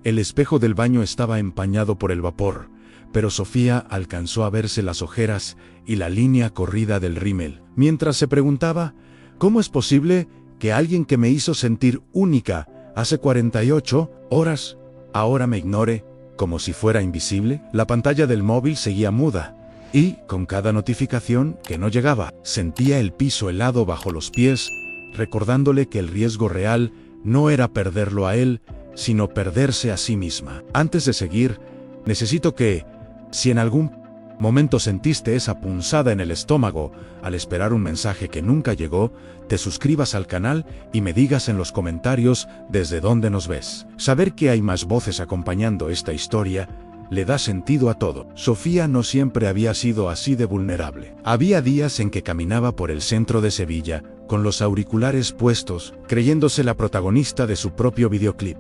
El espejo del baño estaba empañado por el vapor, pero Sofía alcanzó a verse las ojeras y la línea corrida del rímel, mientras se preguntaba, ¿cómo es posible que alguien que me hizo sentir única hace 48 horas, ahora me ignore, como si fuera invisible? La pantalla del móvil seguía muda, y, con cada notificación que no llegaba, sentía el piso helado bajo los pies, recordándole que el riesgo real no era perderlo a él, sino perderse a sí misma. Antes de seguir, necesito que, si en algún momento sentiste esa punzada en el estómago al esperar un mensaje que nunca llegó, te suscribas al canal y me digas en los comentarios desde dónde nos ves. Saber que hay más voces acompañando esta historia le da sentido a todo. Sofía no siempre había sido así de vulnerable. Había días en que caminaba por el centro de Sevilla, con los auriculares puestos, creyéndose la protagonista de su propio videoclip.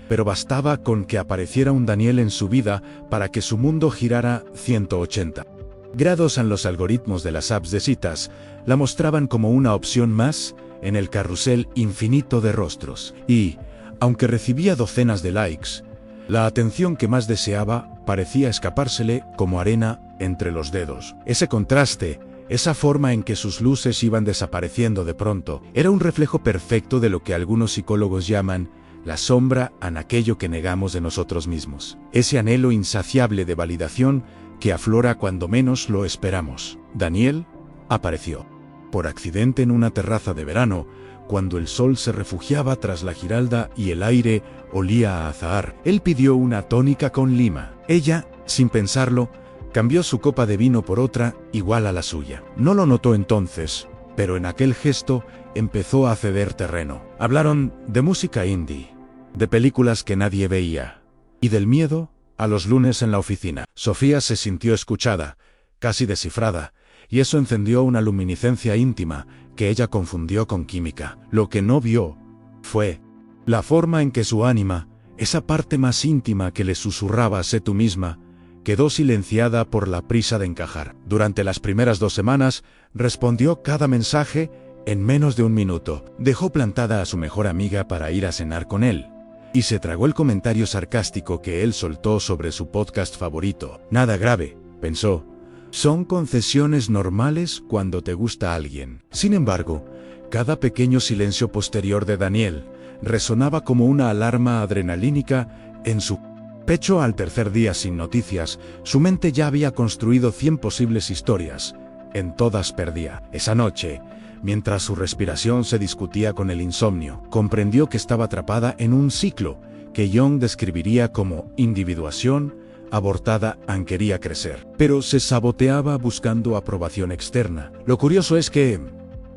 Pero bastaba con que apareciera un Daniel en su vida para que su mundo girara 180 grados. En los algoritmos de las apps de citas, la mostraban como una opción más en el carrusel infinito de rostros. Y, aunque recibía docenas de likes, la atención que más deseaba parecía escapársele como arena entre los dedos. Ese contraste, esa forma en que sus luces iban desapareciendo de pronto, era un reflejo perfecto de lo que algunos psicólogos llaman la sombra en aquello que negamos de nosotros mismos. Ese anhelo insaciable de validación que aflora cuando menos lo esperamos. Daniel apareció, por accidente, en una terraza de verano, cuando el sol se refugiaba tras la giralda y el aire olía a azahar. Él pidió una tónica con lima. Ella, sin pensarlo, cambió su copa de vino por otra igual a la suya. No lo notó entonces, pero en aquel gesto empezó a ceder terreno. Hablaron de música indie, de películas que nadie veía, y del miedo a los lunes en la oficina. Sofía se sintió escuchada, casi descifrada, y eso encendió una luminiscencia íntima que ella confundió con química. Lo que no vio fue la forma en que su ánima, esa parte más íntima que le susurraba «sé tú misma», quedó silenciada por la prisa de encajar. Durante las primeras 2 semanas, respondió cada mensaje en menos de 1 minuto. Dejó plantada a su mejor amiga para ir a cenar con él, y se tragó el comentario sarcástico que él soltó sobre su podcast favorito. Nada grave, pensó. Son concesiones normales cuando te gusta alguien. Sin embargo, cada pequeño silencio posterior de Daniel resonaba como una alarma adrenalínica en su pecho. Al tercer día sin noticias, su mente ya había construido 100 posibles historias. En todas perdía. Esa noche, mientras su respiración se discutía con el insomnio, comprendió que estaba atrapada en un ciclo que Jung describiría como individuación abortada. Quería crecer, pero se saboteaba buscando aprobación externa. Lo curioso es que,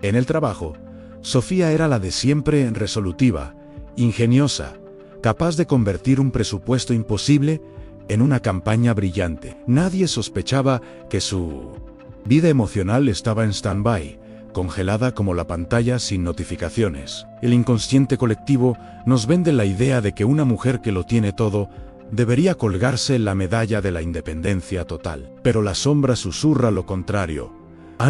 en el trabajo, Sofía era la de siempre, resolutiva, ingeniosa, capaz de convertir un presupuesto imposible en una campaña brillante. Nadie sospechaba que su vida emocional estaba en stand-by, congelada como la pantalla sin notificaciones. El inconsciente colectivo nos vende la idea de que una mujer que lo tiene todo debería colgarse la medalla de la independencia total. Pero la sombra susurra lo contrario.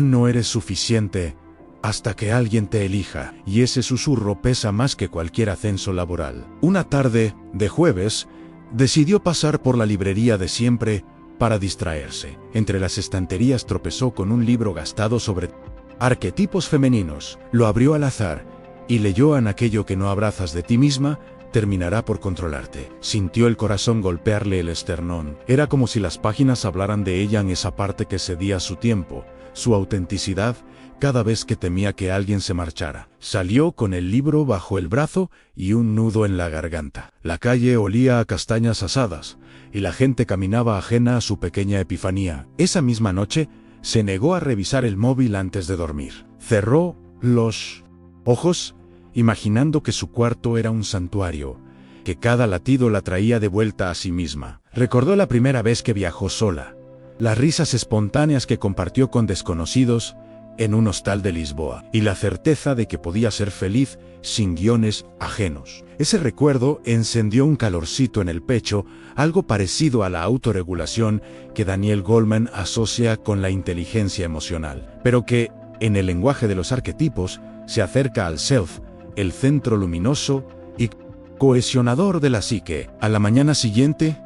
No eres suficiente hasta que alguien te elija, y ese susurro pesa más que cualquier ascenso laboral. Una tarde de jueves, decidió pasar por la librería de siempre para distraerse. Entre las estanterías tropezó con un libro gastado sobre arquetipos femeninos. Lo abrió al azar y leyó: en aquello que no abrazas de ti misma, terminará por controlarte. Sintió el corazón golpearle el esternón. Era como si las páginas hablaran de ella, en esa parte que cedía su tiempo, su autenticidad, cada vez que temía que alguien se marchara. Salió con el libro bajo el brazo y un nudo en la garganta. La calle olía a castañas asadas, y la gente caminaba ajena a su pequeña epifanía. Esa misma noche, se negó a revisar el móvil antes de dormir. Cerró los ojos, imaginando que su cuarto era un santuario, que cada latido la traía de vuelta a sí misma. Recordó la primera vez que viajó sola, las risas espontáneas que compartió con desconocidos en un hostal de Lisboa, y la certeza de que podía ser feliz sin guiones ajenos. Ese recuerdo encendió un calorcito en el pecho, algo parecido a la autorregulación que Daniel Goleman asocia con la inteligencia emocional, pero que, en el lenguaje de los arquetipos, se acerca al self, el centro luminoso y cohesionador de la psique. A la mañana siguiente,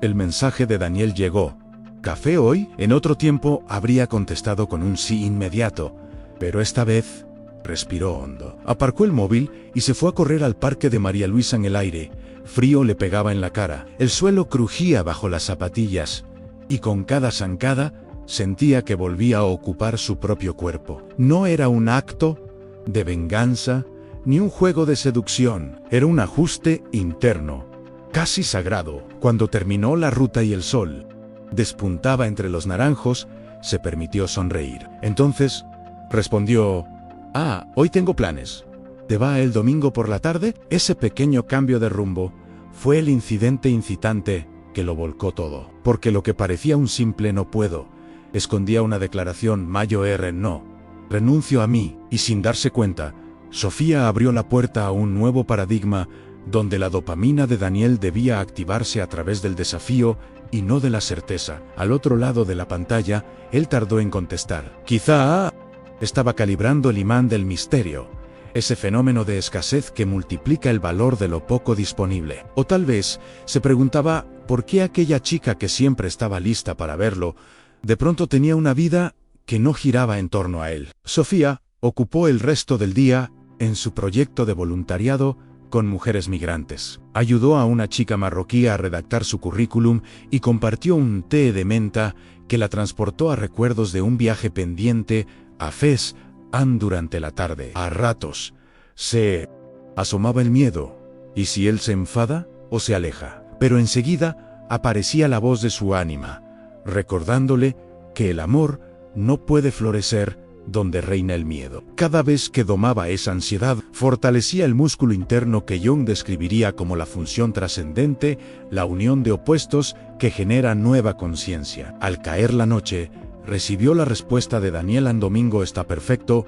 el mensaje de Daniel llegó. ¿Café hoy? En otro tiempo habría contestado con un sí inmediato, pero esta vez respiró hondo. Aparcó el móvil y se fue a correr al parque de María Luisa en el aire. Frío le pegaba en la cara, el suelo crujía bajo las zapatillas, y con cada zancada sentía que volvía a ocupar su propio cuerpo. No era un acto de venganza, ni un juego de seducción, era un ajuste interno, casi sagrado. Cuando terminó la ruta y el sol despuntaba entre los naranjos, se permitió sonreír. Entonces respondió: hoy tengo planes. ¿Te va el domingo por la tarde? Ese pequeño cambio de rumbo fue el incidente incitante que lo volcó todo, porque lo que parecía un simple no puedo escondía una declaración mayor en no. Renuncio a mí, y sin darse cuenta, Sofía abrió la puerta a un nuevo paradigma donde la dopamina de Daniel debía activarse a través del desafío y no de la certeza. Al otro lado de la pantalla, él tardó en contestar. Quizá estaba calibrando el imán del misterio, ese fenómeno de escasez que multiplica el valor de lo poco disponible. O tal vez se preguntaba por qué aquella chica que siempre estaba lista para verlo, de pronto tenía una vida que no giraba en torno a él. Sofía ocupó el resto del día en su proyecto de voluntariado con mujeres migrantes. Ayudó a una chica marroquí a redactar su currículum y compartió un té de menta que la transportó a recuerdos de un viaje pendiente a Fez durante la tarde. A ratos se asomaba el miedo, ¿y si él se enfada o se aleja? Pero enseguida aparecía la voz de su ánima, recordándole que el amor no puede florecer donde reina el miedo. Cada vez que domaba esa ansiedad, fortalecía el músculo interno que Jung describiría como la función trascendente, la unión de opuestos que genera nueva conciencia. Al caer la noche, recibió la respuesta de Daniel: en domingo está perfecto,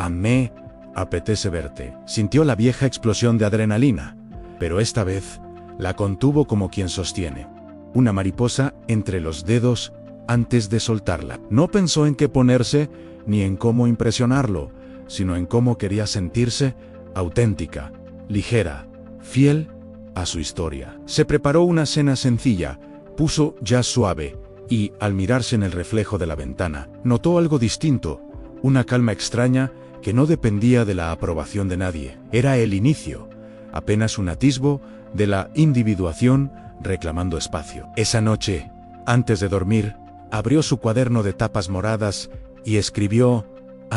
me apetece verte. Sintió la vieja explosión de adrenalina, pero esta vez la contuvo como quien sostiene una mariposa entre los dedos antes de soltarla. No pensó en qué ponerse ni en cómo impresionarlo, sino en cómo quería sentirse: auténtica, ligera, fiel a su historia. Se preparó una cena sencilla, puso jazz suave y, al mirarse en el reflejo de la ventana, notó algo distinto, una calma extraña que no dependía de la aprobación de nadie. Era el inicio, apenas un atisbo de la individuación reclamando espacio. Esa noche, antes de dormir, abrió su cuaderno de tapas moradas y escribió: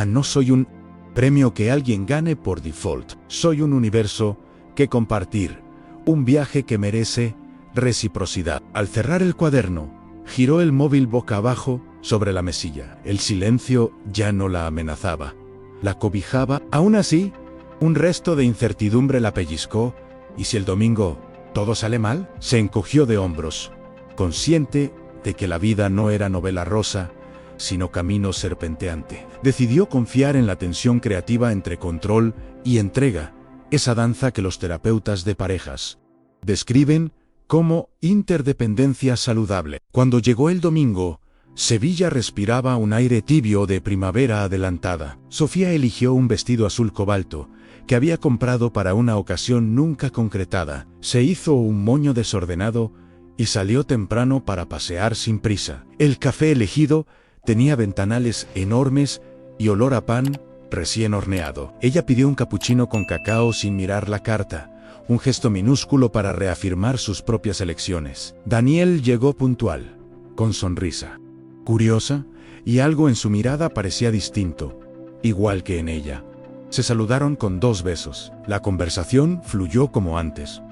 no soy un premio que alguien gane por default. Soy un universo que compartir, un viaje que merece reciprocidad. Al cerrar el cuaderno, giró el móvil boca abajo sobre la mesilla. El silencio ya no la amenazaba, la cobijaba. Aún así, un resto de incertidumbre la pellizcó. ¿Y si el domingo todo sale mal? Se encogió de hombros, consciente de que la vida no era novela rosa, sino camino serpenteante. Decidió confiar en la tensión creativa entre control y entrega, esa danza que los terapeutas de parejas describen como interdependencia saludable. Cuando llegó el domingo, Sevilla respiraba un aire tibio de primavera adelantada. Sofía eligió un vestido azul cobalto, que había comprado para una ocasión nunca concretada. Se hizo un moño desordenado y salió temprano para pasear sin prisa. El café elegido tenía ventanales enormes y olor a pan recién horneado. Ella pidió un capuchino con cacao sin mirar la carta, un gesto minúsculo para reafirmar sus propias elecciones. Daniel llegó puntual, con sonrisa, curiosa, y algo en su mirada parecía distinto, igual que en ella. Se saludaron con 2 besos. La conversación fluyó como antes,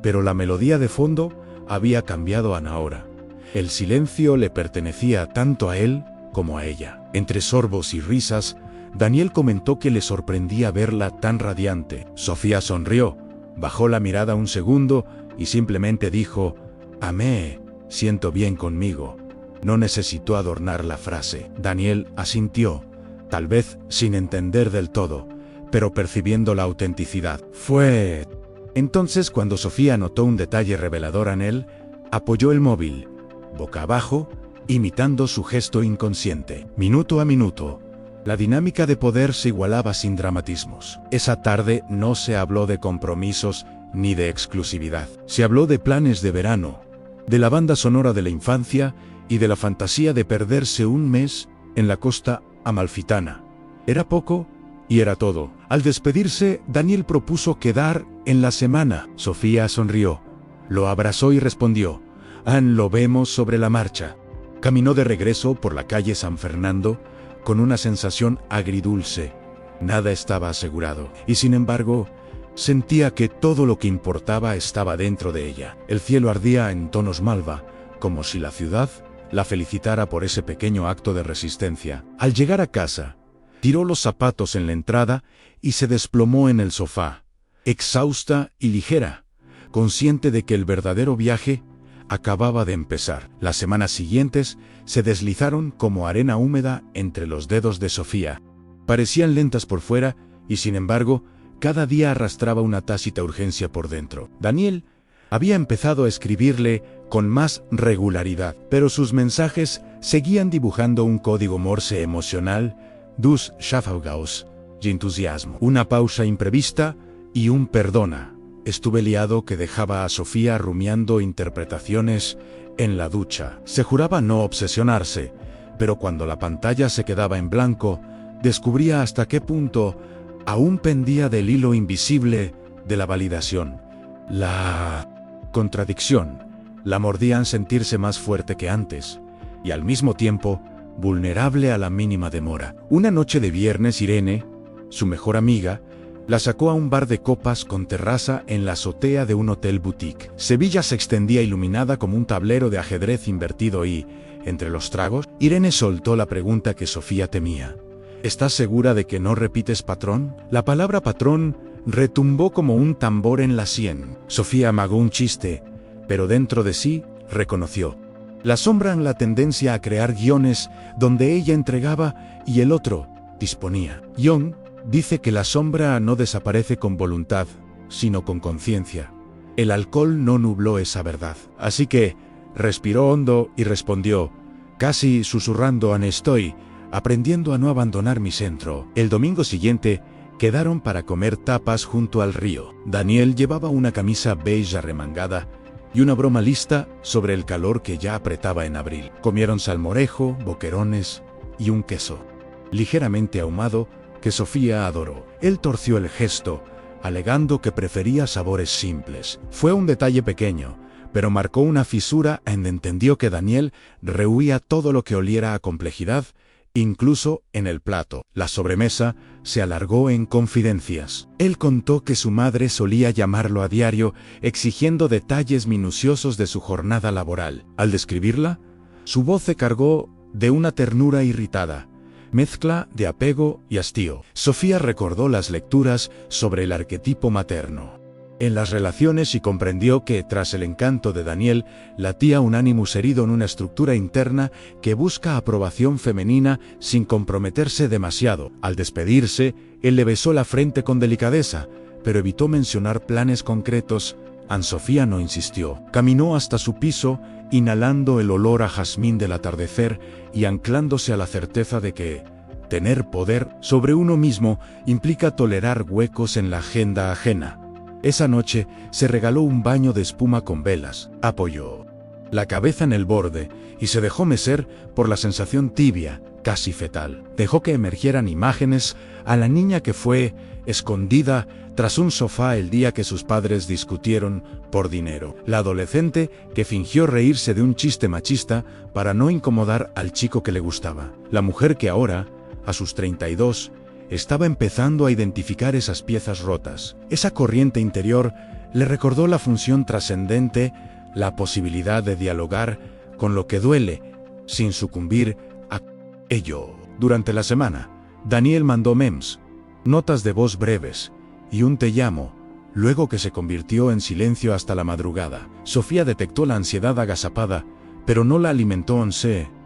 pero la melodía de fondo había cambiado ahora. El silencio le pertenecía tanto a él como a ella. Entre sorbos y risas, Daniel comentó que le sorprendía verla tan radiante. Sofía sonrió, bajó la mirada un segundo y simplemente dijo: me siento bien conmigo. No necesitó adornar la frase. Daniel asintió, tal vez sin entender del todo, pero percibiendo la autenticidad. Fue entonces cuando Sofía notó un detalle revelador en él. Apoyó el móvil, boca abajo, imitando su gesto inconsciente. Minuto a minuto, la dinámica de poder se igualaba sin dramatismos. Esa tarde no se habló de compromisos ni de exclusividad. Se habló de planes de verano, de la banda sonora de la infancia y de la fantasía de perderse un mes en la costa amalfitana. Era poco y era todo. Al despedirse, Daniel propuso quedar en la semana. Sofía sonrió, lo abrazó y respondió: lo vemos sobre la marcha. Caminó de regreso por la calle San Fernando con una sensación agridulce. Nada estaba asegurado, y sin embargo, sentía que todo lo que importaba estaba dentro de ella. El cielo ardía en tonos malva, como si la ciudad la felicitara por ese pequeño acto de resistencia. Al llegar a casa, tiró los zapatos en la entrada y se desplomó en el sofá, exhausta y ligera, consciente de que el verdadero viaje acababa de empezar. Las semanas siguientes se deslizaron como arena húmeda entre los dedos de Sofía. Parecían lentas por fuera y, sin embargo, cada día arrastraba una tácita urgencia por dentro. Daniel había empezado a escribirle con más regularidad, pero sus mensajes seguían dibujando un código Morse emocional, dus Schaffhaus, y entusiasmo. Una pausa imprevista y un perdona. Estuve liado que dejaba a Sofía rumiando interpretaciones en la ducha. Se juraba no obsesionarse, pero cuando la pantalla se quedaba en blanco, descubría hasta qué punto aún pendía del hilo invisible de la validación. La contradicción la mordían sentirse más fuerte que antes, y al mismo tiempo vulnerable a la mínima demora. Una noche de viernes, Irene, su mejor amiga, la sacó a un bar de copas con terraza en la azotea de un hotel boutique. Sevilla se extendía iluminada como un tablero de ajedrez invertido y, entre los tragos, Irene soltó la pregunta que Sofía temía. ¿Estás segura de que no repites patrón? La palabra patrón retumbó como un tambor en la sien. Sofía amagó un chiste, pero dentro de sí reconoció. La sombra en la tendencia a crear guiones donde ella entregaba y el otro disponía. Jung dice que la sombra no desaparece con voluntad, sino con conciencia. El alcohol no nubló esa verdad. Así que respiró hondo y respondió, casi susurrando: estoy aprendiendo a no abandonar mi centro. El domingo siguiente quedaron para comer tapas junto al río. Daniel llevaba una camisa beige arremangada y una broma lista sobre el calor que ya apretaba en abril. Comieron salmorejo, boquerones y un queso ligeramente ahumado que Sofía adoró. Él torció el gesto, alegando que prefería sabores simples. Fue un detalle pequeño, pero marcó una fisura en donde entendió que Daniel rehuía todo lo que oliera a complejidad, incluso en el plato. La sobremesa se alargó en confidencias. Él contó que su madre solía llamarlo a diario, exigiendo detalles minuciosos de su jornada laboral. Al describirla, su voz se cargó de una ternura irritada, mezcla de apego y hastío. Sofía recordó las lecturas sobre el arquetipo materno en las relaciones y comprendió que, tras el encanto de Daniel, latía un ánimus herido en una estructura interna que busca aprobación femenina sin comprometerse demasiado. Al despedirse, él le besó la frente con delicadeza, pero evitó mencionar planes concretos. Sofía no insistió. Caminó hasta su piso, inhalando el olor a jazmín del atardecer y anclándose a la certeza de que tener poder sobre uno mismo implica tolerar huecos en la agenda ajena. Esa noche se regaló un baño de espuma con velas, apoyó la cabeza en el borde y se dejó mecer por la sensación tibia, casi fetal. Dejó que emergieran imágenes a la niña que fue escondida tras un sofá el día que sus padres discutieron por dinero. La adolescente que fingió reírse de un chiste machista para no incomodar al chico que le gustaba. La mujer que ahora, a sus 32, estaba empezando a identificar esas piezas rotas. Esa corriente interior le recordó la función trascendente, la posibilidad de dialogar con lo que duele, sin sucumbir a ello. Durante la semana, Daniel mandó memes, notas de voz breves y un te llamo, luego que se convirtió en silencio hasta la madrugada. Sofía detectó la ansiedad agazapada, pero no la alimentó.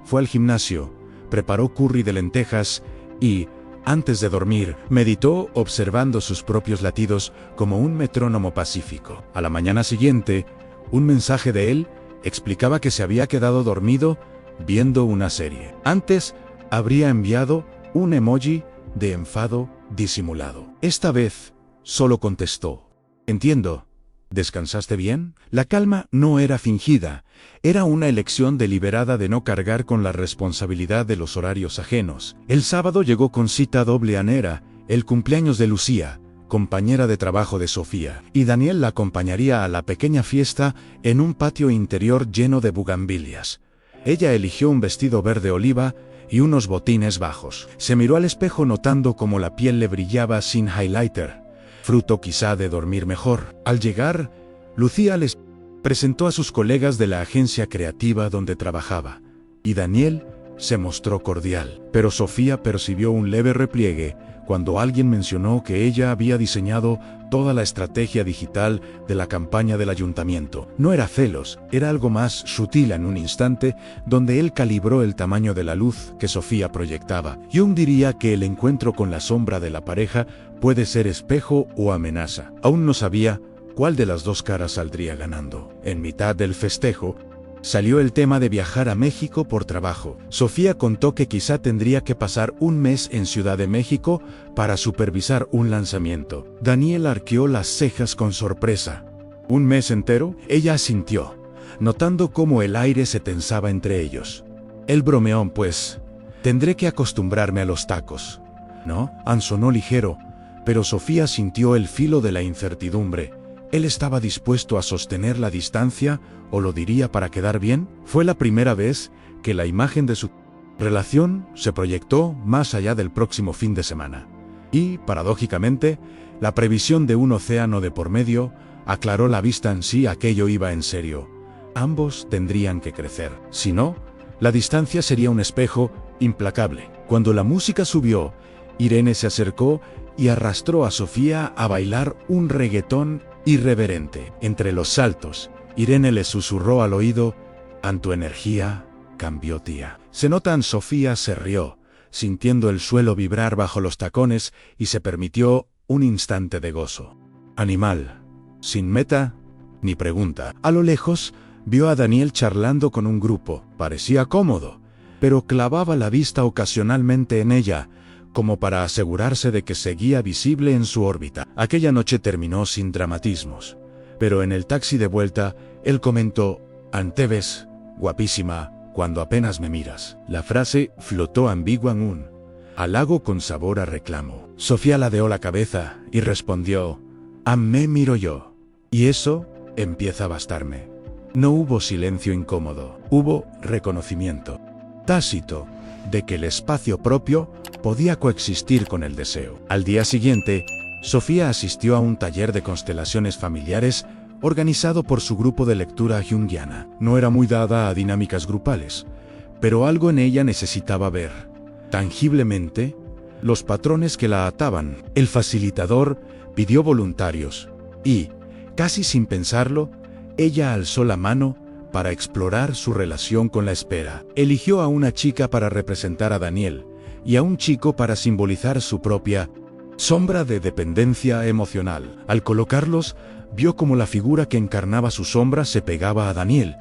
Fue al gimnasio, preparó curry de lentejas y, antes de dormir, meditó observando sus propios latidos como un metrónomo pacífico. A la mañana siguiente, un mensaje de él explicaba que se había quedado dormido viendo una serie. Antes, habría enviado un emoji de enfado disimulado. Esta vez, solo contestó: entiendo, ¿Descansaste bien? La calma no era fingida, era una elección deliberada de no cargar con la responsabilidad de los horarios ajenos. El sábado llegó con cita doble a Nera, el cumpleaños de Lucía, compañera de trabajo de Sofía, y Daniel la acompañaría a la pequeña fiesta en un patio interior lleno de bugambilias. Ella eligió un vestido verde oliva y unos botines bajos. Se miró al espejo notando cómo la piel le brillaba sin highlighter, fruto quizá de dormir mejor. Al llegar, Lucía les presentó a sus colegas de la agencia creativa donde trabajaba, y Daniel se mostró cordial, pero Sofía percibió un leve repliegue cuando alguien mencionó que ella había diseñado toda la estrategia digital de la campaña del ayuntamiento. No era celos, era algo más sutil en un instante donde él calibró el tamaño de la luz que Sofía proyectaba. Jung diría que el encuentro con la sombra de la pareja puede ser espejo o amenaza. Aún no sabía cuál de las dos caras saldría ganando. En mitad del festejo, salió el tema de viajar a México por trabajo. Sofía contó que quizá tendría que pasar un mes en Ciudad de México para supervisar un lanzamiento. Daniel arqueó las cejas con sorpresa. ¿Un mes entero? Ella asintió, notando cómo el aire se tensaba entre ellos. Él bromeó, pues, tendré que acostumbrarme a los tacos. ¿No? Ansonó ligero, pero Sofía sintió el filo de la incertidumbre. ¿Él estaba dispuesto a sostener la distancia o lo diría para quedar bien? Fue la primera vez que la imagen de su relación se proyectó más allá del próximo fin de semana. Y, paradójicamente, la previsión de un océano de por medio aclaró la vista en sí. Aquello iba en serio. Ambos tendrían que crecer. Si no, la distancia sería un espejo implacable. Cuando la música subió, Irene se acercó y arrastró a Sofía a bailar un reggaetón irreverente. Entre los saltos, Irene le susurró al oído: «En tu energía cambió, tía». Se notan. Sofía se rió, sintiendo el suelo vibrar bajo los tacones, y se permitió un instante de gozo. Animal, sin meta ni pregunta. A lo lejos, vio a Daniel charlando con un grupo. Parecía cómodo, pero clavaba la vista ocasionalmente en ella, como para asegurarse de que seguía visible en su órbita. Aquella noche terminó sin dramatismos, pero en el taxi de vuelta, él comentó: «Te ves guapísima cuando apenas me miras». La frase flotó ambigua en un halago con sabor a reclamo. Sofía ladeó la cabeza y respondió: «Me miro yo. Y eso empieza a bastarme». No hubo silencio incómodo, hubo reconocimiento tácito de que el espacio propio podía coexistir con el deseo. Al día siguiente, Sofía asistió a un taller de constelaciones familiares organizado por su grupo de lectura junguiana. No era muy dada a dinámicas grupales, pero algo en ella necesitaba ver tangiblemente los patrones que la ataban. El facilitador pidió voluntarios y, casi sin pensarlo, ella alzó la mano para explorar su relación con la espera. Eligió a una chica para representar a Daniel y a un chico para simbolizar su propia sombra de dependencia emocional. Al colocarlos, vio cómo la figura que encarnaba su sombra se pegaba a Daniel,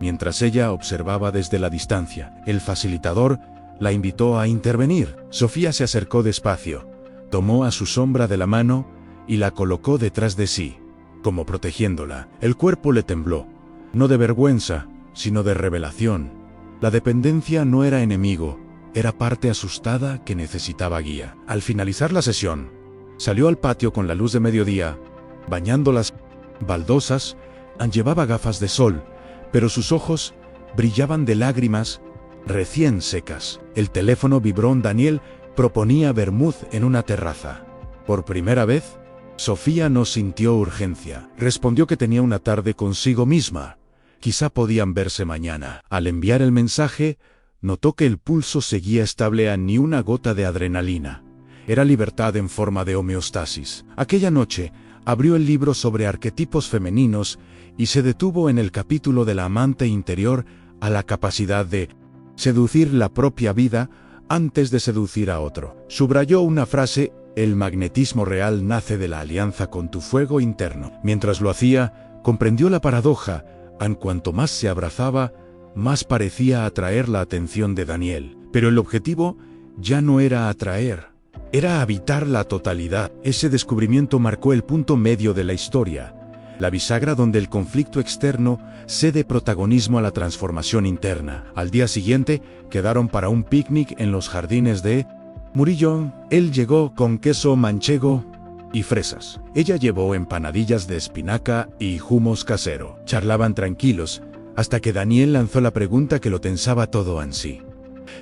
mientras ella observaba desde la distancia. El facilitador la invitó a intervenir. Sofía se acercó despacio, tomó a su sombra de la mano y la colocó detrás de sí, como protegiéndola. El cuerpo le tembló, no de vergüenza, sino de revelación. La dependencia no era enemigo, era parte asustada que necesitaba guía. Al finalizar la sesión, salió al patio con la luz de mediodía, bañando las baldosas. Llevaba gafas de sol, pero sus ojos brillaban de lágrimas recién secas. El teléfono vibró. Daniel proponía vermut en una terraza. Por primera vez, Sofía no sintió urgencia. Respondió que tenía una tarde consigo misma. Quizá podían verse mañana. Al enviar el mensaje, notó que el pulso seguía estable, a ni una gota de adrenalina. Era libertad en forma de homeostasis. Aquella noche, abrió el libro sobre arquetipos femeninos y se detuvo en el capítulo de la amante interior, a la capacidad de seducir la propia vida antes de seducir a otro. Subrayó una frase: «El magnetismo real nace de la alianza con tu fuego interno». Mientras lo hacía, comprendió la paradoja. En cuanto más se abrazaba, más parecía atraer la atención de Daniel. Pero el objetivo ya no era atraer, era habitar la totalidad. Ese descubrimiento marcó el punto medio de la historia. la bisagra donde el conflicto externo cede protagonismo a la transformación interna. Al día siguiente, quedaron para un picnic en los jardines de Murillo. Él llegó con queso manchego y fresas. Ella llevó empanadillas de espinaca y hummus casero. Charlaban tranquilos, hasta que Daniel lanzó la pregunta que lo tensaba todo en sí.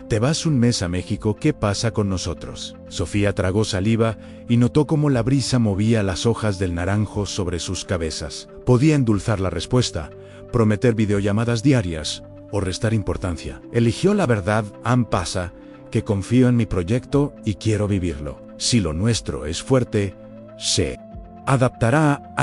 «Te vas un mes a México, ¿qué pasa con nosotros?» Sofía tragó saliva y notó cómo la brisa movía las hojas del naranjo sobre sus cabezas. Podía endulzar la respuesta, prometer videollamadas diarias o restar importancia. Eligió la verdad. Pasa que confío en mi proyecto y quiero vivirlo. Si lo nuestro es fuerte, se adaptará.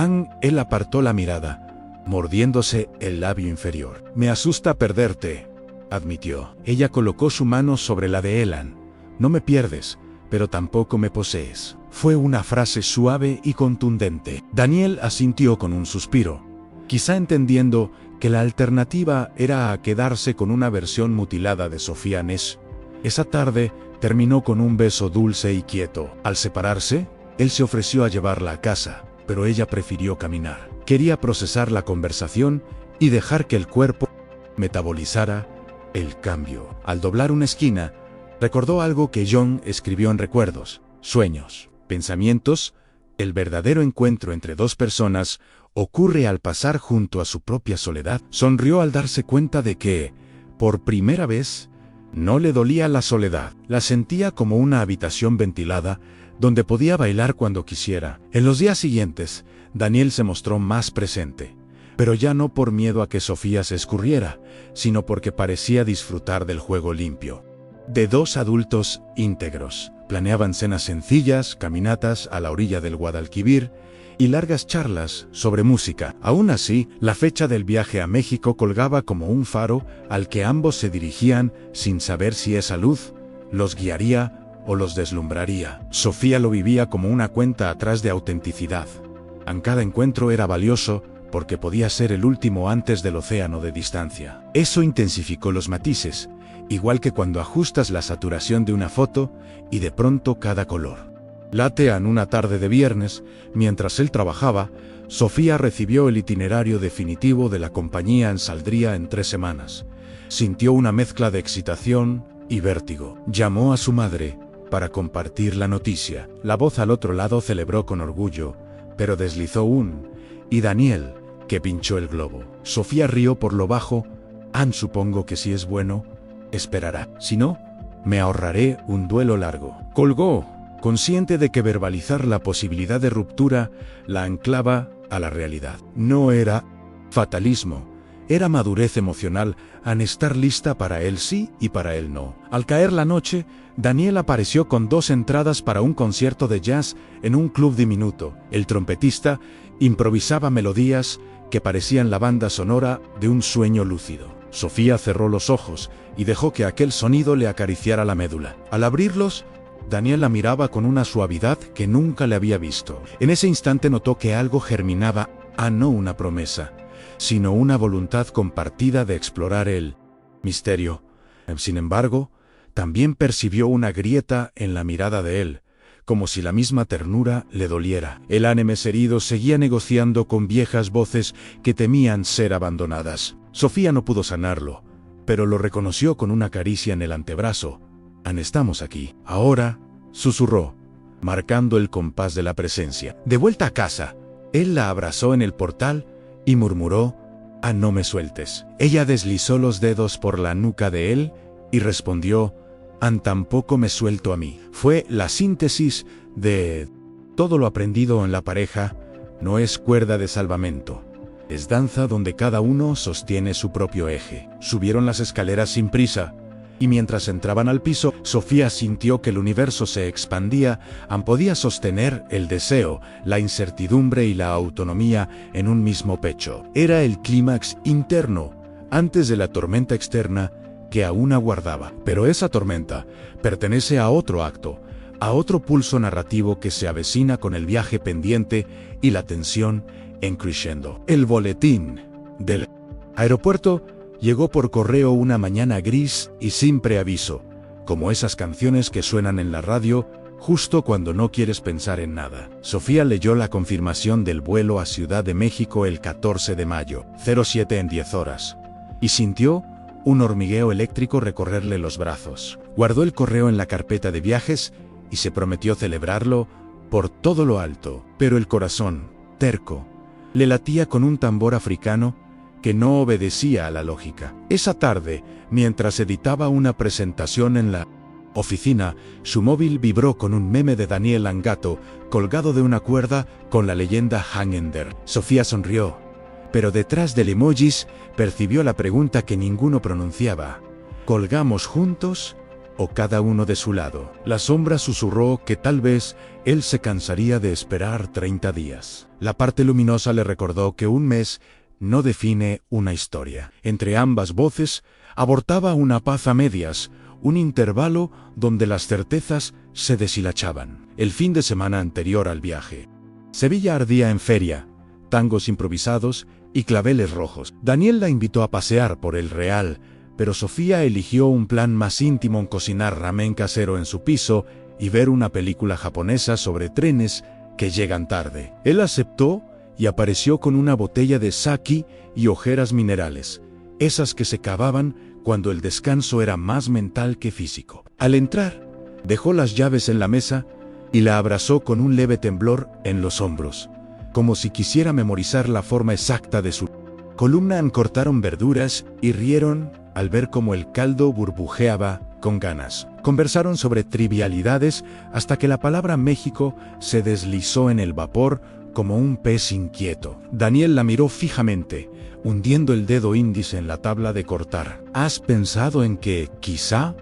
Él apartó la mirada, mordiéndose el labio inferior. «Me asusta perderte», admitió. Ella colocó su mano sobre la de Elan. «No me pierdes, pero tampoco me posees». Fue una frase suave y contundente. Daniel asintió con un suspiro, quizá entendiendo que la alternativa era a quedarse con una versión mutilada de Sofía Ness. Esa tarde terminó con un beso dulce y quieto. Al separarse, él se ofreció a llevarla a casa, pero ella prefirió caminar. Quería procesar la conversación y dejar que el cuerpo metabolizara el cambio. Al doblar una esquina, recordó algo que John escribió en Recuerdos, Sueños, Pensamientos. El verdadero encuentro entre dos personas ocurre al pasar junto a su propia soledad. Sonrió al darse cuenta de que, por primera vez, no le dolía la soledad. La sentía como una habitación ventilada, donde podía bailar cuando quisiera. En los días siguientes, Daniel se mostró más presente, pero ya no por miedo a que Sofía se escurriera, sino porque parecía disfrutar del juego limpio de dos adultos íntegros. Planeaban cenas sencillas, caminatas a la orilla del Guadalquivir y largas charlas sobre música. Aún así, la fecha del viaje a México colgaba como un faro al que ambos se dirigían sin saber si esa luz los guiaría o los deslumbraría. Sofía lo vivía como una cuenta atrás de autenticidad. Cada encuentro era valioso porque podía ser el último antes del océano de distancia. Eso intensificó los matices, igual que cuando ajustas la saturación de una foto y de pronto cada color late. En una tarde de viernes, mientras él trabajaba, Sofía recibió el itinerario definitivo de la compañía. Saldría en 3 semanas. Sintió una mezcla de excitación y vértigo. Llamó a su madre para compartir la noticia. La voz al otro lado celebró con orgullo, pero deslizó un «¿Y Daniel?», que pinchó el globo. Sofía rió por lo bajo. Supongo que si es bueno, esperará. Si no, me ahorraré un duelo largo». Colgó, consciente de que verbalizar la posibilidad de ruptura la anclaba a la realidad. No era fatalismo, era madurez emocional, estar lista para él sí y para él no. Al caer la noche, Daniel apareció con 2 entradas para un concierto de jazz en un club diminuto. El trompetista improvisaba melodías que parecían la banda sonora de un sueño lúcido. Sofía cerró los ojos y dejó que aquel sonido le acariciara la médula. Al abrirlos, Daniel la miraba con una suavidad que nunca le había visto. En ese instante notó que algo germinaba, no una promesa, sino una voluntad compartida de explorar el misterio. Sin embargo, también percibió una grieta en la mirada de él, como si la misma ternura le doliera. El ánimes herido seguía negociando con viejas voces que temían ser abandonadas. Sofía no pudo sanarlo, pero lo reconoció con una caricia en el antebrazo. «Estamos aquí. Ahora», susurró, marcando el compás de la presencia. De vuelta a casa, él la abrazó en el portal y murmuró: «No me sueltes». Ella deslizó los dedos por la nuca de él y respondió: «Tampoco me suelto a mí». Fue la síntesis de todo lo aprendido en la pareja. No es cuerda de salvamento, es danza donde cada uno sostiene su propio eje. Subieron las escaleras sin prisa, y mientras entraban al piso, Sofía sintió que el universo se expandía. Podía sostener el deseo, la incertidumbre y la autonomía en un mismo pecho. Era el clímax interno, antes de la tormenta externa que aún aguardaba. Pero esa tormenta pertenece a otro acto, a otro pulso narrativo que se avecina con el viaje pendiente y la tensión en crescendo. El boletín del aeropuerto llegó por correo una mañana gris y sin preaviso, como esas canciones que suenan en la radio justo cuando no quieres pensar en nada. Sofía leyó la confirmación del vuelo a Ciudad de México el 14 de mayo, 07 en 10 horas, y sintió un hormigueo eléctrico recorrerle los brazos. Guardó el correo en la carpeta de viajes y se prometió celebrarlo por todo lo alto, pero el corazón, terco, le latía con un tambor africano que no obedecía a la lógica. Esa tarde, mientras editaba una presentación en la oficina, su móvil vibró con un meme de Daniel Angato colgado de una cuerda con la leyenda Hang in there. Sofía sonrió, pero detrás del emojis percibió la pregunta que ninguno pronunciaba: ¿colgamos juntos o cada uno de su lado? La sombra susurró que tal vez él se cansaría de esperar 30 días. La parte luminosa le recordó que un mes no define una historia. Entre ambas voces abortaba una paz a medias, un intervalo donde las certezas se deshilachaban. El fin de semana anterior al viaje, Sevilla ardía en feria, tangos improvisados y claveles rojos. Daniel la invitó a pasear por el Real, pero Sofía eligió un plan más íntimo en cocinar ramen casero en su piso y ver una película japonesa sobre trenes que llegan tarde. Él aceptó y apareció con una botella de sake y ojeras minerales, esas que se cavaban cuando el descanso era más mental que físico. Al entrar, dejó las llaves en la mesa y la abrazó con un leve temblor en los hombros, como si quisiera memorizar la forma exacta de su columna. Cortaron verduras y rieron al ver cómo el caldo burbujeaba con ganas. Conversaron sobre trivialidades hasta que la palabra México se deslizó en el vapor como un pez inquieto. Daniel la miró fijamente, hundiendo el dedo índice en la tabla de cortar. ¿Has pensado en que, quizá,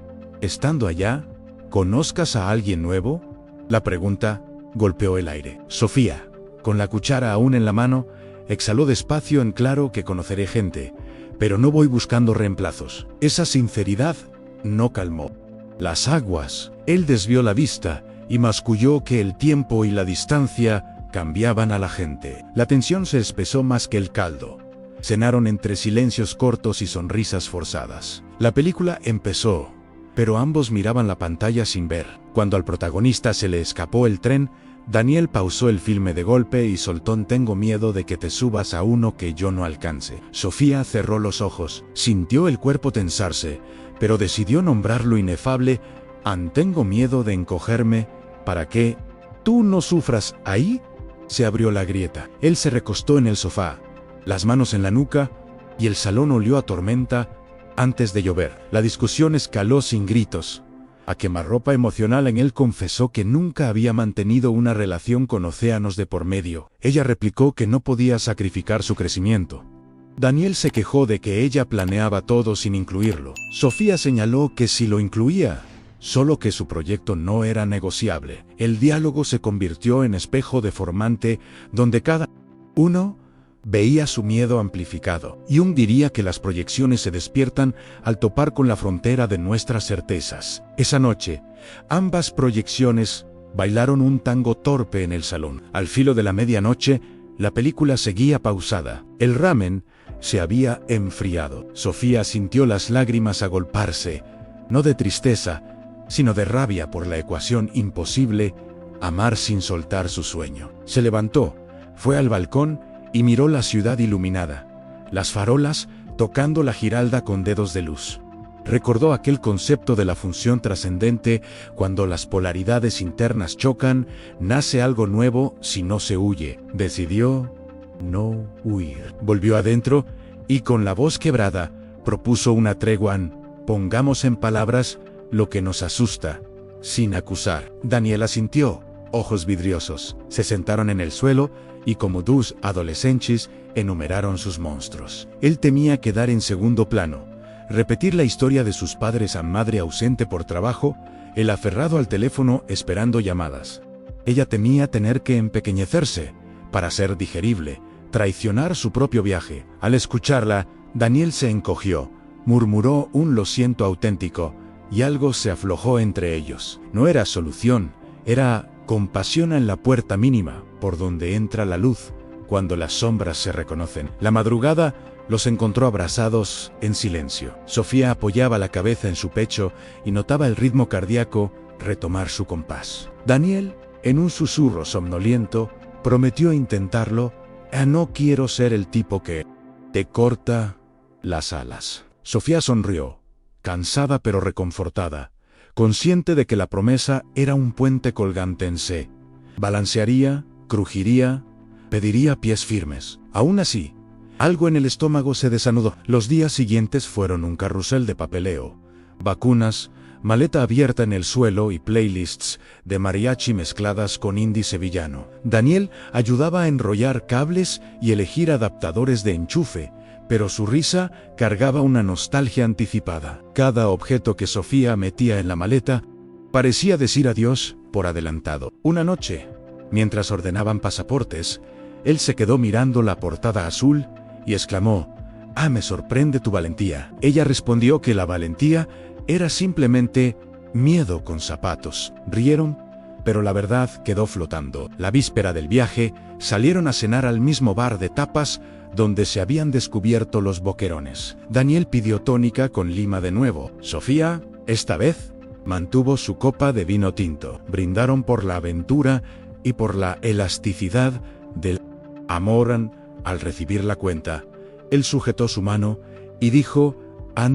estando allá, conozcas a alguien nuevo? La pregunta golpeó el aire. Sofía, con la cuchara aún en la mano, exhaló despacio en claro: que conoceré gente, pero no voy buscando reemplazos. Esa sinceridad no calmó las aguas. Él desvió la vista y masculló que el tiempo y la distancia cambiaban a la gente. La tensión se espesó más que el caldo. Cenaron entre silencios cortos y sonrisas forzadas. La película empezó, pero ambos miraban la pantalla sin ver. Cuando al protagonista se le escapó el tren, Daniel pausó el filme de golpe y soltó: tengo miedo de que te subas a uno que yo no alcance. Sofía cerró los ojos, sintió el cuerpo tensarse, pero decidió nombrar lo inefable: tengo miedo de encogerme. ¿Para qué? ¿Tú no sufras ahí? Se abrió la grieta. Él se recostó en el sofá, las manos en la nuca, y el salón olió a tormenta antes de llover. La discusión escaló sin gritos. A quemarropa emocional en él confesó que nunca había mantenido una relación con océanos de por medio. Ella replicó que no podía sacrificar su crecimiento. Daniel se quejó de que ella planeaba todo sin incluirlo. Sofía señaló que sí lo incluía, solo que su proyecto no era negociable. El diálogo se convirtió en espejo deformante, donde cada uno veía su miedo amplificado. Jung diría que las proyecciones se despiertan al topar con la frontera de nuestras certezas. Esa noche, ambas proyecciones bailaron un tango torpe en el salón. Al filo de la medianoche, la película seguía pausada. El ramen se había enfriado. Sofía sintió las lágrimas agolparse, no de tristeza, sino de rabia por la ecuación imposible: amar sin soltar su sueño. Se levantó, fue al balcón y miró la ciudad iluminada, las farolas tocando la giralda con dedos de luz. Recordó aquel concepto de la función trascendente: cuando las polaridades internas chocan, nace algo nuevo si no se huye. Decidió no huir. Volvió adentro y, con la voz quebrada, propuso una tregua: pongamos en palabras lo que nos asusta, sin acusar. Daniel asintió, ojos vidriosos. Se sentaron en el suelo y, como dos adolescentes, enumeraron sus monstruos. Él temía quedar en segundo plano, repetir la historia de sus padres: a madre ausente por trabajo, el aferrado al teléfono esperando llamadas. Ella temía tener que empequeñecerse para ser digerible, traicionar su propio viaje. Al escucharla, Daniel se encogió, murmuró un lo siento auténtico, y algo se aflojó entre ellos. No era solución, era compasión en la puerta mínima, por donde entra la luz, cuando las sombras se reconocen. La madrugada los encontró abrazados, en silencio. Sofía apoyaba la cabeza en su pecho y notaba el ritmo cardíaco retomar su compás. Daniel, en un susurro somnoliento, prometió intentarlo. No quiero ser el tipo que te corta las alas. Sofía sonrió, cansada pero reconfortada, consciente de que la promesa era un puente colgante en C. Balancearía, crujiría, pediría pies firmes. Aún así, algo en el estómago se desanudó. Los días siguientes fueron un carrusel de papeleo, vacunas, maleta abierta en el suelo y playlists de mariachi mezcladas con indie sevillano. Daniel ayudaba a enrollar cables y elegir adaptadores de enchufe, pero su risa cargaba una nostalgia anticipada. Cada objeto que Sofía metía en la maleta parecía decir adiós por adelantado. Una noche, mientras ordenaban pasaportes, él se quedó mirando la portada azul y exclamó: me sorprende tu valentía. Ella respondió que la valentía era simplemente miedo con zapatos. Rieron, pero la verdad quedó flotando. La víspera del viaje, salieron a cenar al mismo bar de tapas donde se habían descubierto los boquerones. Daniel pidió tónica con lima de nuevo. Sofía, esta vez, mantuvo su copa de vino tinto. Brindaron por la aventura y por la elasticidad del amor. Al recibir la cuenta, él sujetó su mano y dijo: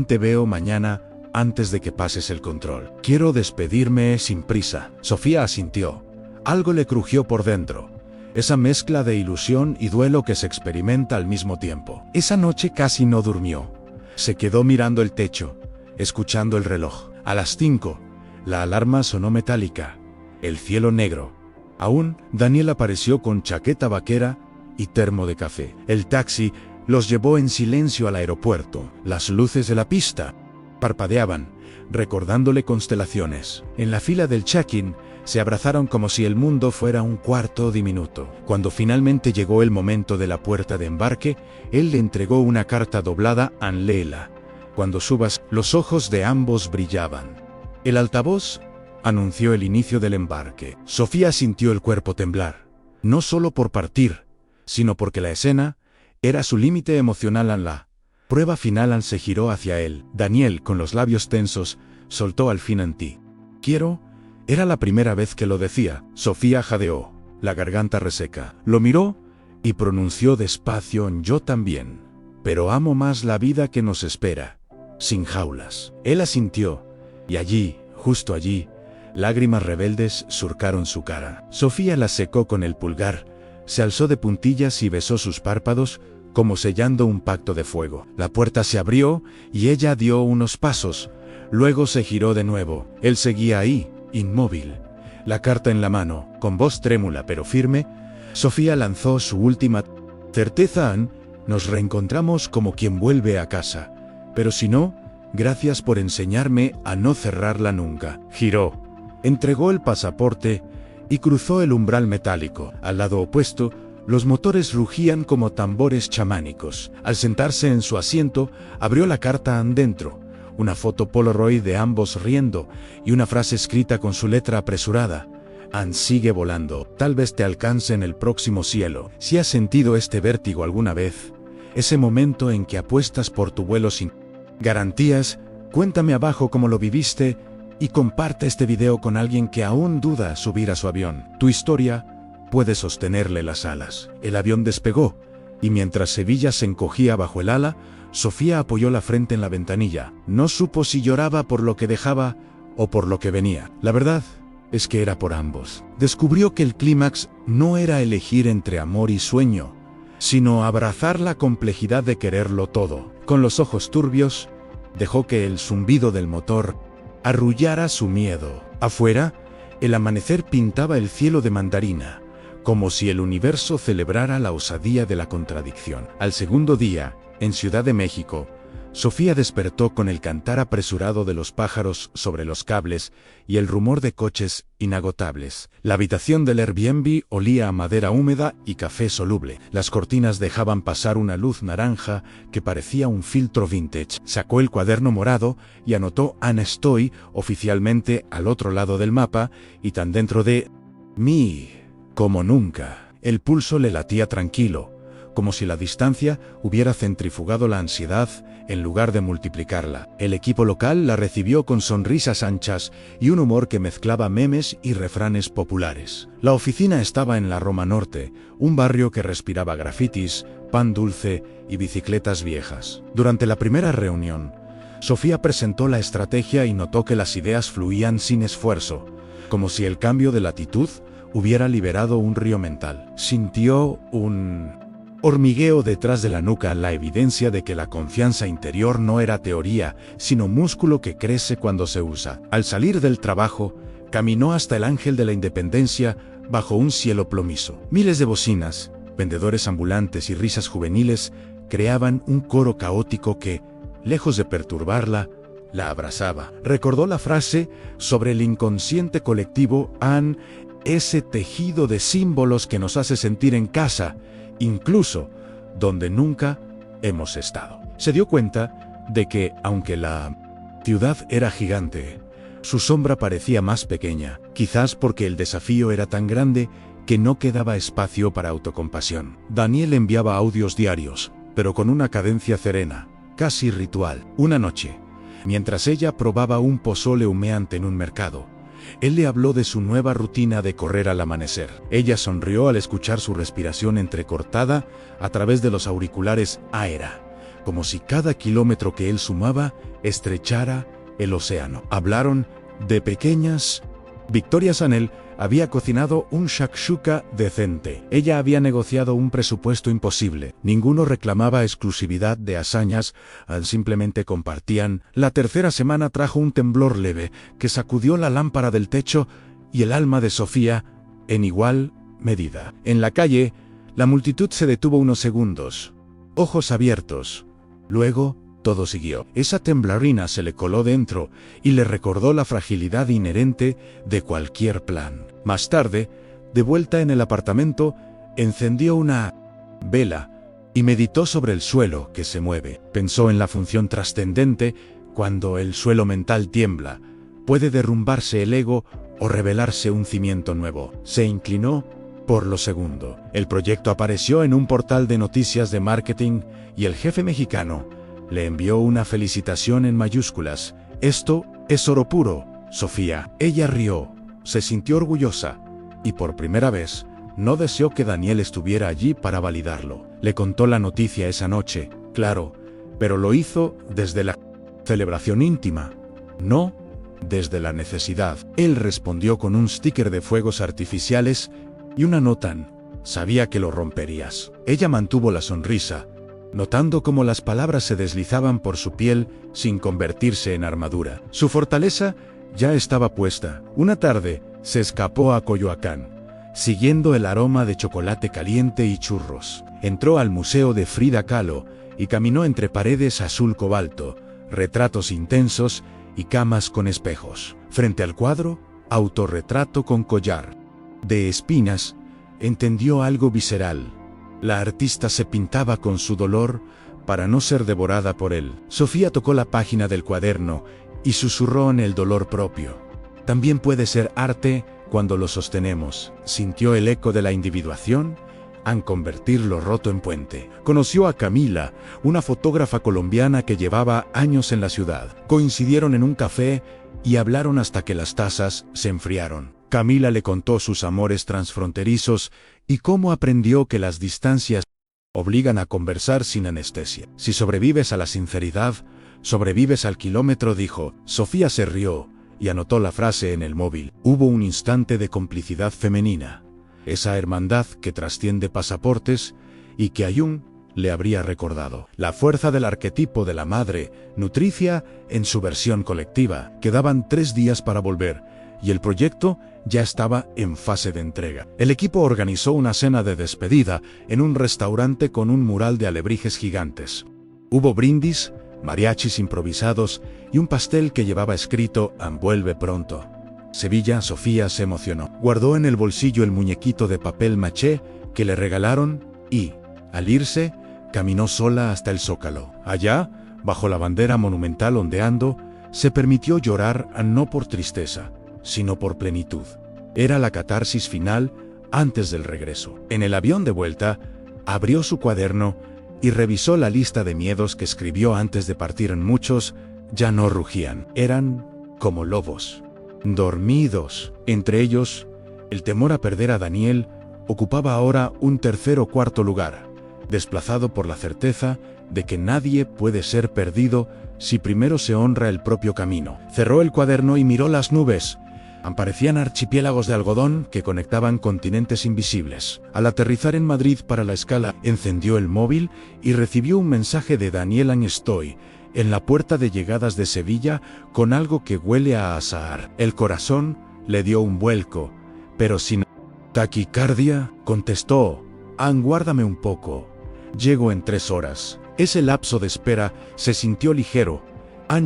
te veo mañana antes de que pases el control. Quiero despedirme sin prisa. Sofía asintió. Algo le crujió por dentro. Esa mezcla de ilusión y duelo que se experimenta al mismo tiempo. Esa noche casi no durmió. Se quedó mirando el techo, escuchando el reloj. A las 5, la alarma sonó metálica. El cielo negro. Aún, Daniel apareció con chaqueta vaquera y termo de café. El taxi los llevó en silencio al aeropuerto. Las luces de la pista parpadeaban, recordándole constelaciones. En la fila del check-in, se abrazaron como si el mundo fuera un cuarto diminuto. Cuando finalmente llegó el momento de la puerta de embarque, él le entregó una carta doblada a Leila. Cuando subas, los ojos de ambos brillaban. El altavoz anunció el inicio del embarque. Sofía sintió el cuerpo temblar, no solo por partir, sino porque la escena era su límite emocional. La prueba final se giró hacia él. Daniel, con los labios tensos, soltó al fin: ti quiero. Era la primera vez que lo decía. Sofía jadeó, la garganta reseca. Lo miró y pronunció despacio: yo también. Pero amo más la vida que nos espera, sin jaulas. Él asintió, y allí, justo allí, lágrimas rebeldes surcaron su cara. Sofía las secó con el pulgar, se alzó de puntillas y besó sus párpados, como sellando un pacto de fuego. La puerta se abrió y ella dio unos pasos. Luego se giró de nuevo. Él seguía ahí, inmóvil, la carta en la mano. Con voz trémula pero firme, Sofía lanzó su última certeza: nos reencontramos como quien vuelve a casa. Pero si no, gracias por enseñarme a no cerrarla nunca. Giró, entregó el pasaporte y cruzó el umbral metálico. Al lado opuesto, los motores rugían como tambores chamánicos. Al sentarse en su asiento, abrió la carta dentro. Una foto Polaroid de ambos riendo y una frase escrita con su letra apresurada: sigue volando, tal vez te alcance en el próximo cielo. Si has sentido este vértigo alguna vez, ese momento en que apuestas por tu vuelo sin garantías, cuéntame abajo cómo lo viviste y comparte este video con alguien que aún duda subir a su avión. Tu historia puede sostenerle las alas. El avión despegó, y mientras Sevilla se encogía bajo el ala, Sofía apoyó la frente en la ventanilla. No supo si lloraba por lo que dejaba o por lo que venía. La verdad es que era por ambos. Descubrió que el clímax no era elegir entre amor y sueño, sino abrazar la complejidad de quererlo todo. Con los ojos turbios, dejó que el zumbido del motor arrullara su miedo. Afuera, el amanecer pintaba el cielo de mandarina, como si el universo celebrara la osadía de la contradicción. Al segundo día, en Ciudad de México, Sofía despertó con el cantar apresurado de los pájaros sobre los cables y el rumor de coches inagotables. La habitación del Airbnb olía a madera húmeda y café soluble. Las cortinas dejaban pasar una luz naranja que parecía un filtro vintage. Sacó el cuaderno morado y anotó: estoy oficialmente al otro lado del mapa y tan dentro de mí como nunca. El pulso le latía tranquilo, como si la distancia hubiera centrifugado la ansiedad en lugar de multiplicarla. El equipo local la recibió con sonrisas anchas y un humor que mezclaba memes y refranes populares. La oficina estaba en la Roma Norte, un barrio que respiraba grafitis, pan dulce y bicicletas viejas. Durante la primera reunión, Sofía presentó la estrategia y notó que las ideas fluían sin esfuerzo, como si el cambio de latitud hubiera liberado un río mental. Sintió un hormigueo detrás de la nuca, la evidencia de que la confianza interior no era teoría, sino músculo que crece cuando se usa. Al salir del trabajo, caminó hasta el Ángel de la Independencia bajo un cielo plomizo. Miles de bocinas, vendedores ambulantes y risas juveniles creaban un coro caótico que, lejos de perturbarla, la abrazaba. Recordó la frase sobre el inconsciente colectivo, ese tejido de símbolos que nos hace sentir en casa, incluso donde nunca hemos estado. Se dio cuenta de que, aunque la ciudad era gigante, su sombra parecía más pequeña, quizás porque el desafío era tan grande que no quedaba espacio para autocompasión. Daniel enviaba audios diarios, pero con una cadencia serena, casi ritual. Una noche, mientras ella probaba un pozole humeante en un mercado, él le habló de su nueva rutina de correr al amanecer. Ella sonrió al escuchar su respiración entrecortada a través de los auriculares Aera, como si cada kilómetro que él sumaba estrechara el océano. Hablaron de pequeñas victorias. Anel había cocinado un shakshuka decente. Ella había negociado un presupuesto imposible. Ninguno reclamaba exclusividad de hazañas, simplemente compartían. La tercera semana trajo un temblor leve que sacudió la lámpara del techo y el alma de Sofía en igual medida. En la calle, la multitud se detuvo unos segundos, ojos abiertos. Luego, todo siguió. Esa temblorina se le coló dentro y le recordó la fragilidad inherente de cualquier plan. Más tarde, de vuelta en el apartamento, encendió una vela y meditó sobre el suelo que se mueve. Pensó en la función trascendente. Cuando el suelo mental tiembla, puede derrumbarse el ego o revelarse un cimiento nuevo. Se inclinó por lo segundo. El proyecto apareció en un portal de noticias de marketing y el jefe mexicano le envió una felicitación en mayúsculas. Esto es oro puro, Sofía. Ella rió, se sintió orgullosa, y por primera vez, no deseó que Daniel estuviera allí para validarlo. Le contó la noticia esa noche, claro, pero lo hizo desde la celebración íntima, no desde la necesidad. Él respondió con un sticker de fuegos artificiales y una nota. Sabía que lo romperías. Ella mantuvo la sonrisa, notando cómo las palabras se deslizaban por su piel sin convertirse en armadura. Su fortaleza ya estaba puesta. Una tarde, se escapó a Coyoacán, siguiendo el aroma de chocolate caliente y churros. Entró al Museo de Frida Kahlo y caminó entre paredes azul cobalto, retratos intensos y camas con espejos. Frente al cuadro, autorretrato con collar de espinas, entendió algo visceral. La artista se pintaba con su dolor para no ser devorada por él. Sofía tocó la página del cuaderno y susurró en el dolor propio. También puede ser arte cuando lo sostenemos. Sintió el eco de la individuación en convertir lo roto en puente. Conoció a Camila, una fotógrafa colombiana que llevaba años en la ciudad. Coincidieron en un café y hablaron hasta que las tazas se enfriaron. Camila le contó sus amores transfronterizos y cómo aprendió que las distancias obligan a conversar sin anestesia. Si sobrevives a la sinceridad, sobrevives al kilómetro, dijo. Sofía se rió y anotó la frase en el móvil. Hubo un instante de complicidad femenina, esa hermandad que trasciende pasaportes y que Ayun le habría recordado. La fuerza del arquetipo de la madre, nutricia en su versión colectiva. Quedaban 3 días para volver y el proyecto ya estaba en fase de entrega. El equipo organizó una cena de despedida en un restaurante con un mural de alebrijes gigantes. Hubo brindis, mariachis improvisados y un pastel que llevaba escrito «Vuelve pronto». Sevilla. Sofía se emocionó. Guardó en el bolsillo el muñequito de papel maché que le regalaron y, al irse, caminó sola hasta el Zócalo. Allá, bajo la bandera monumental ondeando, se permitió llorar, no por tristeza, sino por plenitud. Era la catarsis final antes del regreso. En el avión de vuelta, Abrió su cuaderno y revisó la lista de miedos que escribió antes de partir. Muchos ya no rugían, eran como lobos, dormidos. Entre ellos, el temor a perder a Daniel ocupaba ahora un tercer o cuarto lugar, desplazado por la certeza de que nadie puede ser perdido si primero se honra el propio camino. Cerró el cuaderno y miró las nubes. Parecían archipiélagos de algodón que conectaban continentes invisibles. Al aterrizar en Madrid para la escala, encendió el móvil y recibió un mensaje de Daniel Estoy, en la puerta de llegadas de Sevilla, con algo que huele a azahar. El corazón le dio un vuelco, pero sin taquicardia, contestó: guárdame un poco. Llego en 3 horas. Ese lapso de espera se sintió ligero.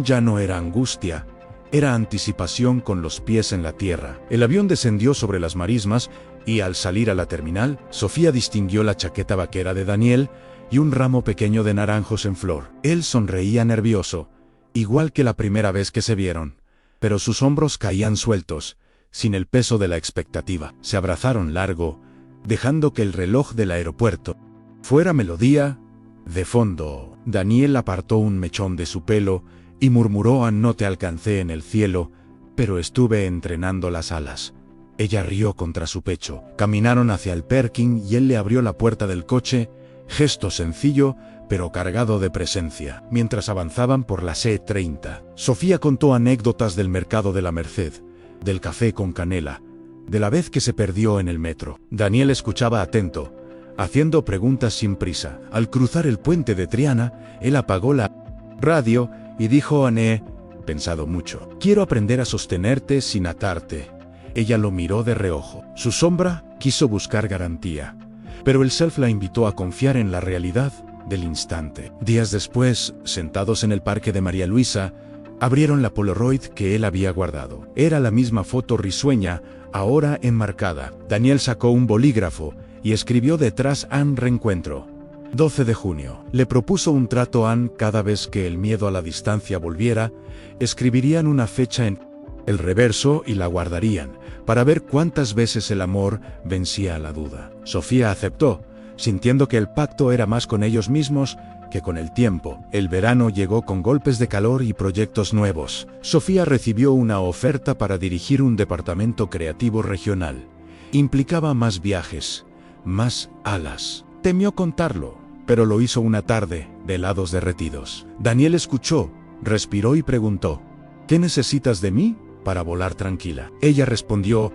Ya no era angustia, era anticipación con los pies en la tierra. El avión descendió sobre las marismas y al salir a la terminal, Sofía distinguió la chaqueta vaquera de Daniel y un ramo pequeño de naranjos en flor. Él sonreía nervioso, igual que la primera vez que se vieron, pero sus hombros caían sueltos, sin el peso de la expectativa. Se abrazaron largo, dejando que el reloj del aeropuerto fuera melodía de fondo. Daniel apartó un mechón de su pelo y murmuró: no te alcancé en el cielo, pero estuve entrenando las alas. Ella rió contra su pecho. Caminaron hacia el parking y él le abrió la puerta del coche, gesto sencillo, pero cargado de presencia. Mientras avanzaban por la C30, Sofía contó anécdotas del mercado de la Merced, del café con canela, de la vez que se perdió en el metro. Daniel escuchaba atento, haciendo preguntas sin prisa. Al cruzar el puente de Triana, él apagó la radio y dijo: he pensado mucho. Quiero aprender a sostenerte sin atarte. Ella lo miró de reojo. Su sombra quiso buscar garantía, pero el self la invitó a confiar en la realidad del instante. Días después, sentados en el parque de María Luisa, abrieron la Polaroid que él había guardado. Era la misma foto risueña, ahora enmarcada. Daniel sacó un bolígrafo y escribió detrás: reencuentro. 12 de junio. Le propuso un trato a cada vez que el miedo a la distancia volviera, escribirían una fecha en el reverso y la guardarían, para ver cuántas veces el amor vencía a la duda. Sofía aceptó, sintiendo que el pacto era más con ellos mismos que con el tiempo. El verano llegó con golpes de calor y proyectos nuevos. Sofía recibió una oferta para dirigir un departamento creativo regional. Implicaba más viajes, más alas. Temió contarlo, pero lo hizo una tarde, de helados derretidos. Daniel escuchó, respiró y preguntó: ¿qué necesitas de mí para volar tranquila? Ella respondió: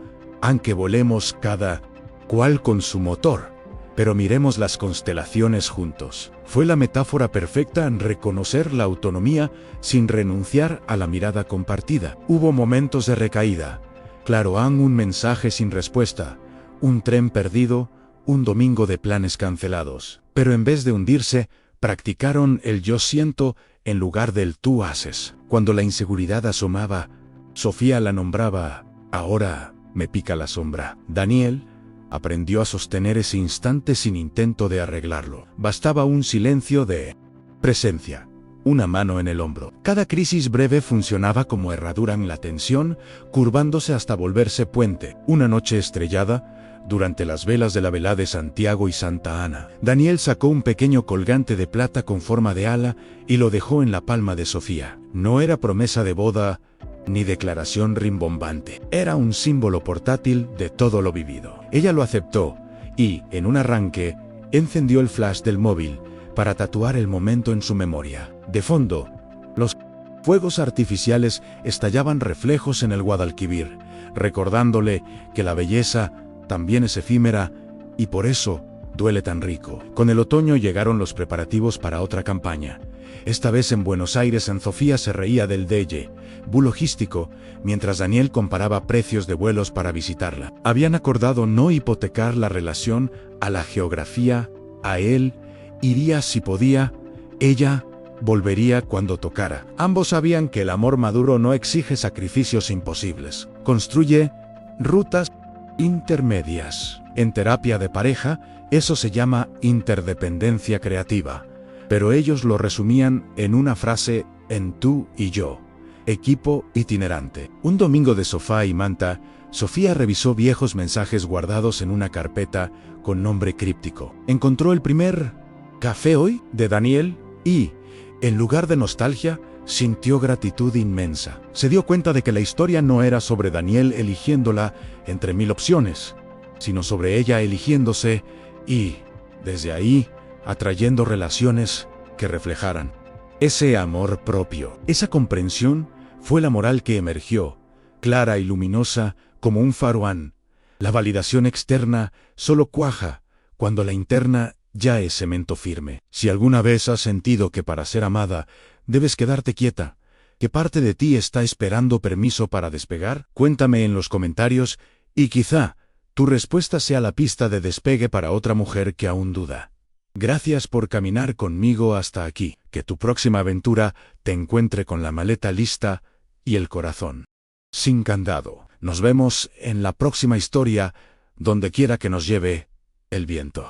que volemos cada cual con su motor, pero miremos las constelaciones juntos. Fue la metáfora perfecta en reconocer la autonomía sin renunciar a la mirada compartida. Hubo momentos de recaída. Claro, un mensaje sin respuesta, un tren perdido, un domingo de planes cancelados. Pero en vez de hundirse, practicaron el yo siento en lugar del tú haces. Cuando la inseguridad asomaba, Sofía la nombraba: ahora me pica la sombra. Daniel aprendió a sostener ese instante sin intento de arreglarlo. Bastaba un silencio de presencia, una mano en el hombro. Cada crisis breve funcionaba como herradura en la tensión, curvándose hasta volverse puente. Una noche estrellada, durante las velas de la velada de Santiago y Santa Ana, Daniel sacó un pequeño colgante de plata con forma de ala y lo dejó en la palma de Sofía. No era promesa de boda ni declaración rimbombante. Era un símbolo portátil de todo lo vivido. Ella lo aceptó y, en un arranque, encendió el flash del móvil para tatuar el momento en su memoria. De fondo, los fuegos artificiales estallaban reflejos en el Guadalquivir, recordándole que la belleza también es efímera y por eso duele tan rico. Con el otoño llegaron los preparativos para otra campaña. Esta vez en Buenos Aires. Sofía se reía del déjà vu logístico, mientras Daniel comparaba precios de vuelos para visitarla. Habían acordado no hipotecar la relación a la geografía, a él iría si podía, ella volvería cuando tocara. Ambos sabían que el amor maduro no exige sacrificios imposibles. Construye rutas intermedias. En terapia de pareja, eso se llama interdependencia creativa. Pero ellos lo resumían en una frase: en tú y yo. Equipo itinerante. Un domingo de sofá y manta, Sofía revisó viejos mensajes guardados en una carpeta con nombre críptico. Encontró el primer «¿Café hoy?» de Daniel y, en lugar de nostalgia, sintió gratitud inmensa. Se dio cuenta de que la historia no era sobre Daniel eligiéndola entre 1000 opciones, sino sobre ella eligiéndose y, desde ahí, atrayendo relaciones que reflejaran ese amor propio. Esa comprensión fue la moral que emergió, clara y luminosa como un faroán. La validación externa solo cuaja cuando la interna ya es cemento firme. Si alguna vez has sentido que para ser amada debes quedarte quieta, que parte de ti está esperando permiso para despegar, cuéntame en los comentarios y quizá tu respuesta sea la pista de despegue para otra mujer que aún duda. Gracias por caminar conmigo hasta aquí. Que tu próxima aventura te encuentre con la maleta lista y el corazón sin candado. Nos vemos en la próxima historia, donde quiera que nos lleve el viento.